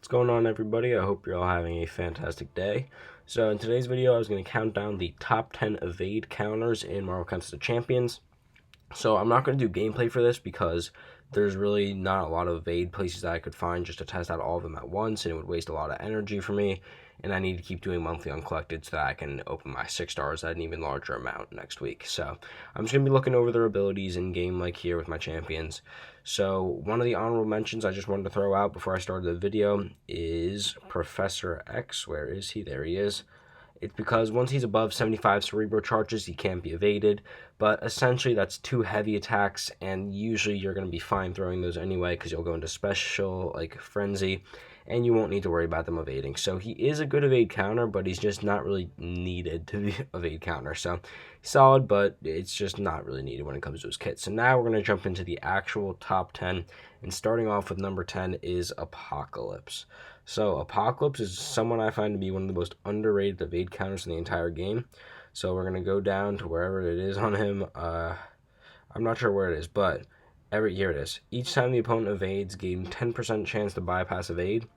What's going on, everybody? I hope you're all having a fantastic day. So in today's video, I was going to count down the top 10 evade counters in Marvel Contest of Champions. So I'm not going to do gameplay for this because there's really not a lot of evade places that I could find just to test out all of them at once, and it would waste a lot of energy for me, and I need to keep doing monthly uncollected so that I can open my 6 stars at an even larger amount next week. So I'm just going to be looking over their abilities in game like here with my champions. So one of the honorable mentions I just wanted to throw out before I started the video is Professor X. Where is he? There he is. It's because once he's above 75 cerebro charges, he can't be evaded, but essentially that's 2 heavy attacks, and usually you're going to be fine throwing those anyway because you'll go into special, like Frenzy, and you won't need to worry about them evading. So he is a good evade counter, but he's just not really needed to be evade counter. So solid, but it's just not really needed when it comes to his kit. So now we're going to jump into the actual top 10, and starting off with number 10 is Apocalypse. So Apocalypse is someone I find to be one of the most underrated evade counters in the entire game. So we're going to go down to wherever it is on him. I'm not sure where it is, but here it is. Each time the opponent evades, gain 10% chance to bypass evade.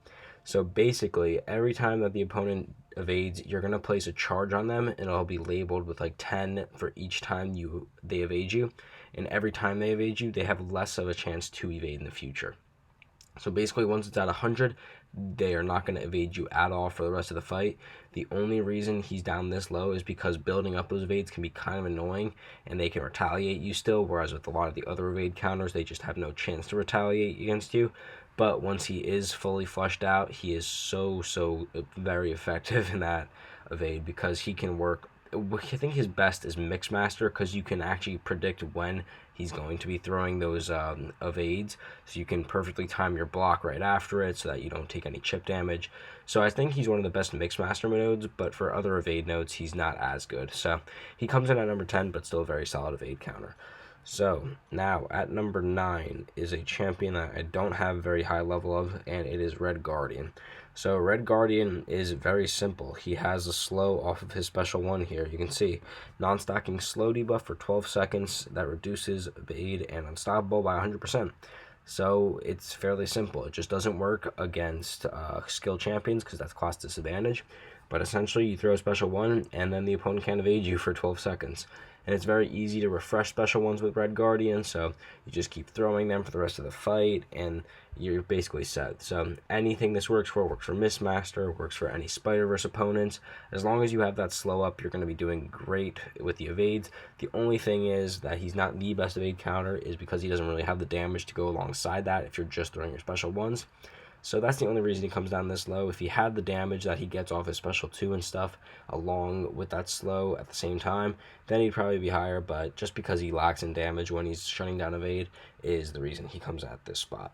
So basically, every time that the opponent evades, you're going to place a charge on them, and it'll be labeled with like 10 for each time they evade you. And every time they evade you, they have less of a chance to evade in the future. So basically, once it's at 100, they are not going to evade you at all for the rest of the fight. The only reason he's down this low is because building up those evades can be kind of annoying, and they can retaliate you still, whereas with a lot of the other evade counters, they just have no chance to retaliate against you. But once he is fully flushed out, he is so very effective in that evade because he can work. I think his best is Mixmaster because you can actually predict when he's going to be throwing those evades, so you can perfectly time your block right after it so that you don't take any chip damage. So I think he's one of the best Mixmaster nodes, but for other evade nodes, he's not as good. So he comes in at number 10, but still a very solid evade counter. So now at number 9 is a champion that I don't have a very high level of, and it is Red Guardian. So Red Guardian is very simple. He has a slow off of his special 1 here. You can see non-stacking slow debuff for 12 seconds that reduces evade and unstoppable by 100%. So it's fairly simple. It just doesn't work against skill champions because that's class disadvantage. But essentially you throw a special 1 and then the opponent can't evade you for 12 seconds. And it's very easy to refresh special 1s with Red Guardian, so you just keep throwing them for the rest of the fight, and you're basically set. So anything this works for Mistmaster, works for any Spider-Verse opponents. As long as you have that slow up, you're going to be doing great with the evades. The only thing is that he's not the best evade counter is because he doesn't really have the damage to go alongside that if you're just throwing your special 1s. So that's the only reason he comes down this low. If he had the damage that he gets off his special 2 and stuff, along with that slow at the same time, then he'd probably be higher, but just because he lacks in damage when he's shutting down evade is the reason he comes at this spot.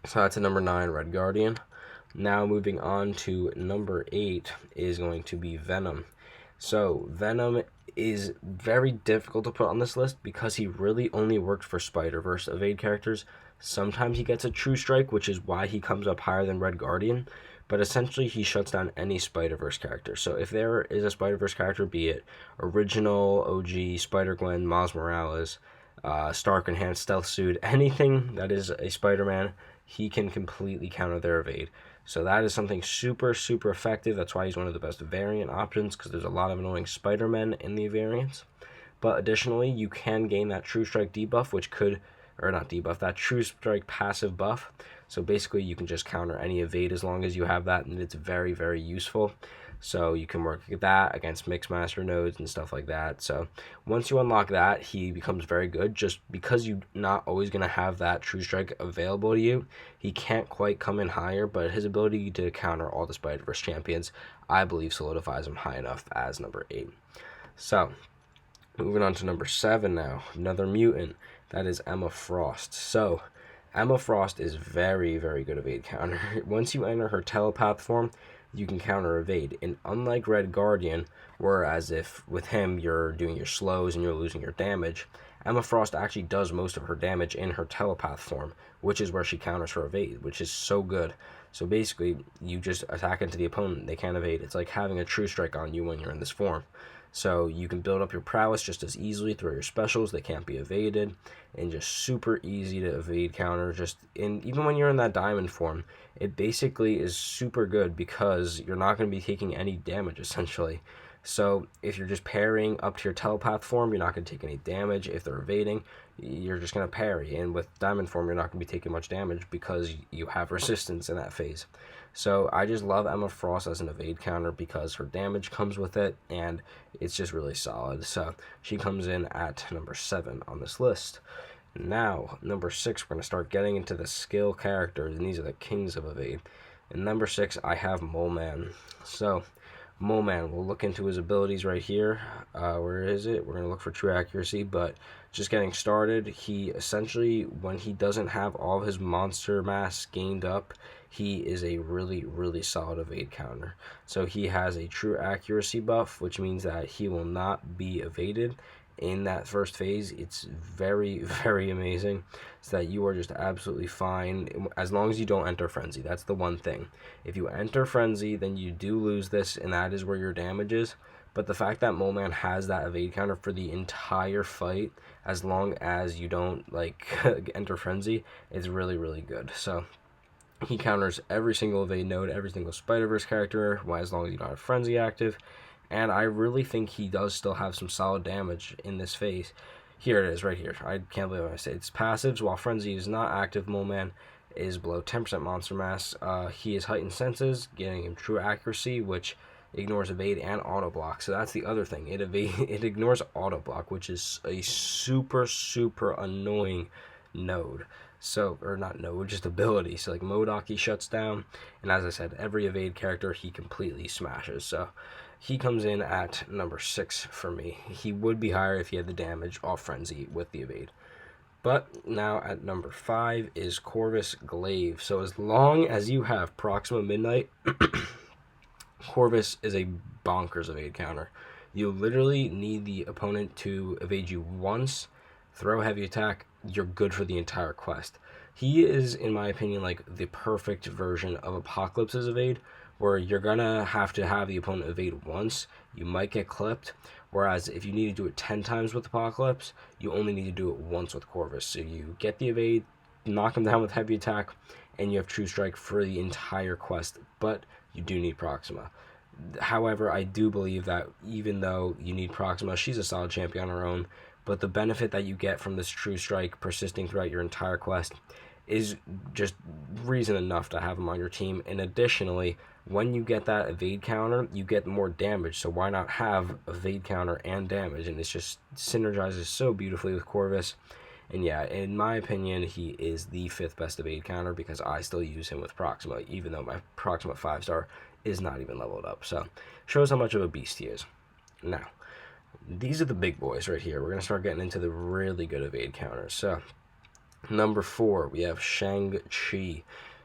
So that's a number 9, Red Guardian. Now moving on to number 8 is going to be Venom. So Venom is very difficult to put on this list because he really only worked for Spider-Verse evade characters. Sometimes he gets a True Strike, which is why he comes up higher than Red Guardian, but essentially he shuts down any Spider-Verse character. So if there is a Spider-Verse character, be it original, OG, Spider-Gwen, Miles Morales, Stark Enhanced Stealth Suit, anything that is a Spider-Man, he can completely counter their evade. So that is something super effective. That's why he's one of the best variant options, because there's a lot of annoying Spider-Men in the variants. But additionally, you can gain that True Strike debuff, which could, or not debuff, that True Strike passive buff. So basically you can just counter any evade as long as you have that, and it's very useful. So you can work that against Mixmaster nodes and stuff like that. So once you unlock that, he becomes very good. Just because you're not always going to have that True Strike available to you, he can't quite come in higher, but his ability to counter all the Spider-Verse champions, I believe, solidifies him high enough as number 8. So moving on to number 7 now, another mutant. That is Emma Frost. So Emma Frost is very good evade counter. Once you enter her telepath form, you can counter evade. And unlike Red Guardian, whereas if with him you're doing your slows and you're losing your damage, Emma Frost actually does most of her damage in her telepath form, which is where she counters her evade, which is so good. So basically, you just attack into the opponent, they can't evade. It's like having a true strike on you when you're in this form. So you can build up your prowess just as easily through your specials, they can't be evaded, and just super easy to evade counter. Even when you're in that diamond form, it basically is super good because you're not going to be taking any damage essentially. So if you're just parrying up to your telepath form, you're not going to take any damage. If they're evading, you're just going to parry. And with diamond form, you're not going to be taking much damage because you have resistance in that phase. So I just love Emma Frost as an evade counter because her damage comes with it, and it's just really solid. So she comes in at number 7 on this list. Now, number 6, we're going to start getting into the skill characters, and these are the kings of evade. And number 6, I have Mole Man. So Mole Man, we'll look into his abilities right here. Where is it? We're going to look for true accuracy, but just getting started, he essentially, when he doesn't have all of his monster mass gained up, he is a really, really solid evade counter. So he has a true accuracy buff, which means that he will not be evaded in that first phase. It's very, very amazing, so that you are just absolutely fine as long as you don't enter frenzy. That's the one thing. If you enter frenzy, then you do lose this, and that is where your damage is. But the fact that Mole Man has that evade counter for the entire fight, as long as you don't like enter frenzy, is really, really good. So he counters every single evade node, every single Spider-Verse character, as long as you don't have frenzy active. And I really think he does still have some solid damage in this phase. Here it is, right here. I can't believe I say it's passives. While Frenzy is not active, Mole Man is below 10% monster mass. He has heightened senses, getting him true accuracy, which ignores evade and auto block. So that's the other thing. It ignores auto block, which is a super, super annoying node. So, or not node, just ability. So like MODOK he shuts down, and as I said, every evade character he completely smashes. So he comes in at number 6 for me. He would be higher if he had the damage off Frenzy with the evade. But now at number 5 is Corvus Glaive. So as long as you have Proxima Midnight, Corvus is a bonkers evade counter. You literally need the opponent to evade you once, throw heavy attack, you're good for the entire quest. He is, in my opinion, like the perfect version of Apocalypse's evade, where you're gonna have to have the opponent evade once, you might get clipped, whereas if you need to do it 10 times with Apocalypse, you only need to do it once with Corvus. So you get the evade, knock him down with heavy attack, and you have true strike for the entire quest, but you do need Proxima. However, I do believe that even though you need Proxima, she's a solid champion on her own, but the benefit that you get from this true strike persisting throughout your entire quest is just reason enough to have him on your team. And additionally, when you get that evade counter, you get more damage, so why not have evade counter and damage? And it just synergizes so beautifully with Corvus. And yeah, in my opinion, he is the 5th best evade counter because I still use him with Proxima, even though my Proxima 5-star is not even leveled up. So shows how much of a beast he is. Now, these are the big boys right here. We're going to start getting into the really good evade counters. So number 4, we have Shang-Chi.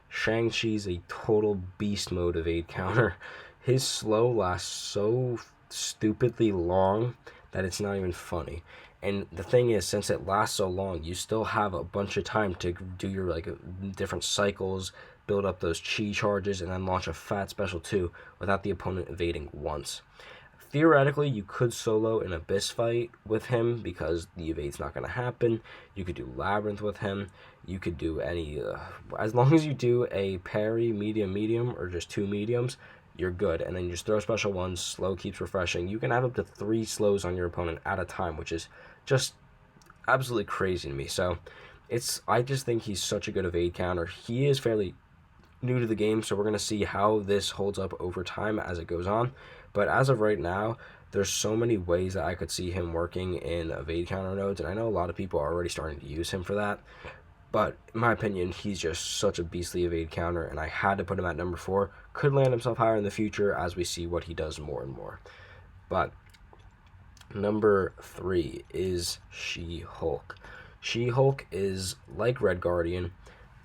Shang-Chi's a total beast mode evade counter. His slow lasts so stupidly long that it's not even funny. And the thing is, since it lasts so long, you still have a bunch of time to do your like different cycles, build up those chi charges, and then launch a fat special too without the opponent evading once. Theoretically, you could solo an Abyss fight with him because the evade's not going to happen. You could do Labyrinth with him. You could do any... as long as you do a parry, medium, or just 2 mediums, you're good. And then you just throw special ones, slow keeps refreshing. You can have up to 3 slows on your opponent at a time, which is just absolutely crazy to me. So I just think he's such a good evade counter. He is fairly new to the game, so we're going to see how this holds up over time as it goes on. But as of right now, there's so many ways that I could see him working in evade counter nodes, and I know a lot of people are already starting to use him for that. But in my opinion, he's just such a beastly evade counter, and I had to put him at number 4. Could land himself higher in the future as we see what he does more and more. But number 3 is She-Hulk. She-Hulk is like Red Guardian,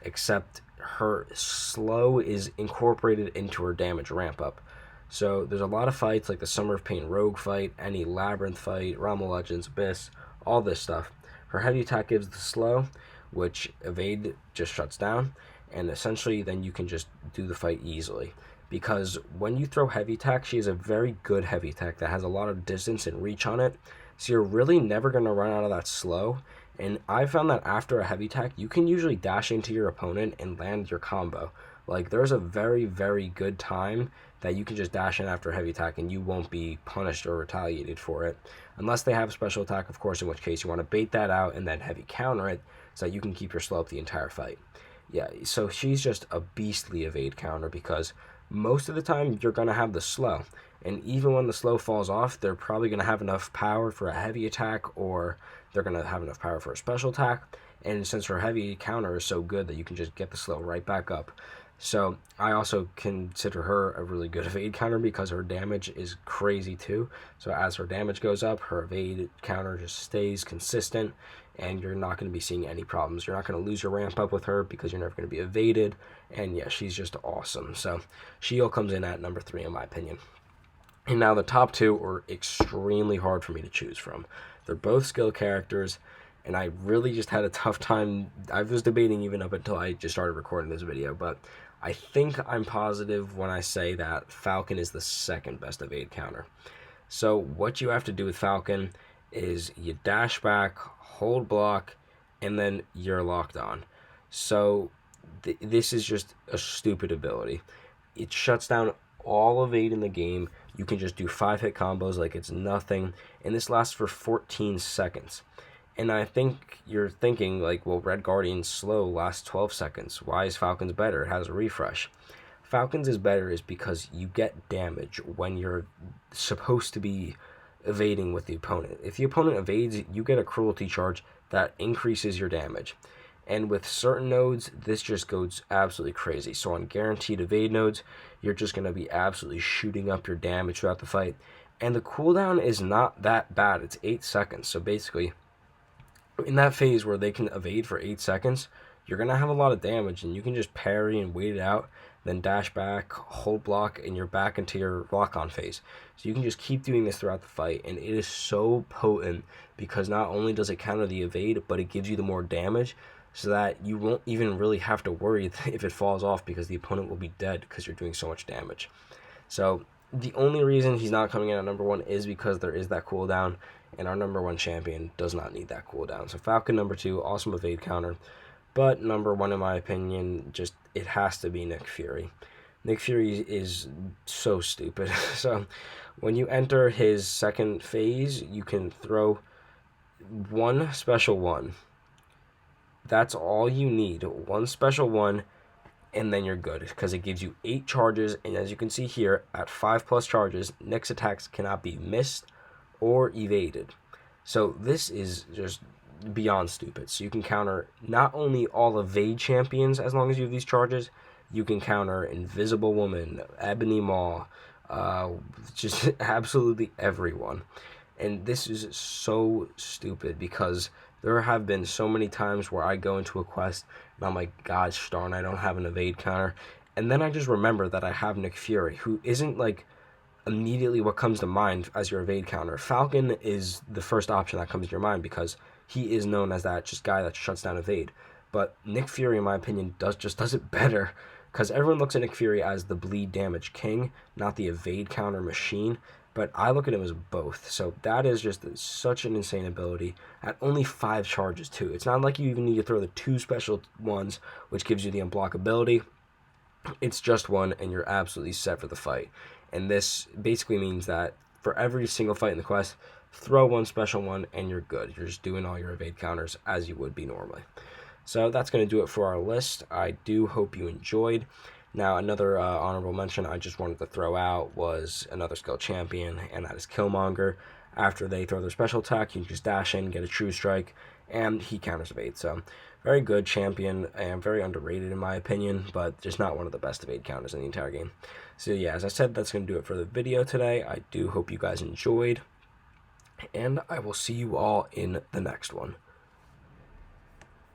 except her slow is incorporated into her damage ramp up. So there's a lot of fights like the Summer of Pain Rogue fight, any Labyrinth fight, Realm of Legends, Abyss, all this stuff. Her heavy attack gives the slow, which evade just shuts down, and essentially then you can just do the fight easily. Because when you throw heavy attack, she has a very good heavy attack that has a lot of distance and reach on it, so you're really never going to run out of that slow. And I found that after a heavy attack, you can usually dash into your opponent and land your combo. Like, there's a very, very good time that you can just dash in after a heavy attack and you won't be punished or retaliated for it. Unless they have a special attack, of course, in which case you want to bait that out and then heavy counter it so that you can keep your slow up the entire fight. Yeah, so she's just a beastly evade counter because most of the time you're going to have the slow. And even when the slow falls off, they're probably going to have enough power for a heavy attack, or they're going to have enough power for a special attack. And since her heavy counter is so good that you can just get the slow right back up. So I also consider her a really good evade counter because her damage is crazy too. So as her damage goes up, her evade counter just stays consistent, and you're not going to be seeing any problems. You're not going to lose your ramp up with her because you're never going to be evaded. And yeah, she's just awesome. So Shield comes in at number 3 in my opinion. And now the top 2 are extremely hard for me to choose from. They're both skill characters, and I really just had a tough time. I was debating even up until I just started recording this video, but I think I'm positive when I say that Falcon is the second best evade counter. So what you have to do with Falcon is you dash back, hold block, and then you're locked on. So this is just a stupid ability. It shuts down all evade in the game. You can just do 5-hit combos like it's nothing, and this lasts for 14 seconds. And I think you're thinking, like, well, Red Guardian's slow lasts 12 seconds. Why is Falcon's better? It has a refresh. Falcon's is better is because you get damage when you're supposed to be evading with the opponent. If the opponent evades, you get a cruelty charge that increases your damage. And with certain nodes, this just goes absolutely crazy. So on guaranteed evade nodes, you're just going to be absolutely shooting up your damage throughout the fight. And the cooldown is not that bad. It's 8 seconds. So basically, in that phase where they can evade for 8 seconds, you're going to have a lot of damage, and you can just parry and wait it out, then dash back, hold block, and you're back into your lock-on phase. So you can just keep doing this throughout the fight, and it is so potent because not only does it counter the evade, but it gives you the more damage, so that you won't even really have to worry if it falls off because the opponent will be dead because you're doing so much damage. So the only reason he's not coming in at number 1 is because there is that cooldown, and our number 1 champion does not need that cooldown. So Falcon number 2, awesome evade counter, but number 1 in my opinion, just it has to be Nick Fury. Nick Fury is so stupid. So when you enter his second phase, you can throw one special one. That's all you need, one special one, and then you're good, because it gives you 8 charges, and as you can see here, at 5+ charges, Nick's attacks cannot be missed or evaded. So this is just beyond stupid. So you can counter not only all evade champions as long as you have these charges, you can counter Invisible Woman, Ebony Maw, just absolutely everyone. And this is so stupid because there have been so many times where I go into a quest and I'm like, gosh darn, I don't have an evade counter. And then I just remember that I have Nick Fury, who isn't like immediately what comes to mind as your evade counter. Falcon is the first option that comes to your mind because he is known as that just guy that shuts down evade. But Nick Fury, in my opinion, does it better, because everyone looks at Nick Fury as the bleed damage king, not the evade counter machine. But I look at him as both. So that is just such an insane ability at only 5 charges too. It's not like you even need to throw the 2 special ones, which gives you the unblockability. It's just one, and you're absolutely set for the fight. And this basically means that for every single fight in the quest, throw one special one, and you're good. You're just doing all your evade counters as you would be normally. So that's going to do it for our list. I do hope you enjoyed. Now, another honorable mention I just wanted to throw out was another skill champion, and that is Killmonger. After they throw their special attack, you can just dash in, get a true strike, and he counters evade. So, very good champion, and very underrated in my opinion, but just not one of the best evade counters in the entire game. So yeah, as I said, that's going to do it for the video today. I do hope you guys enjoyed, and I will see you all in the next one.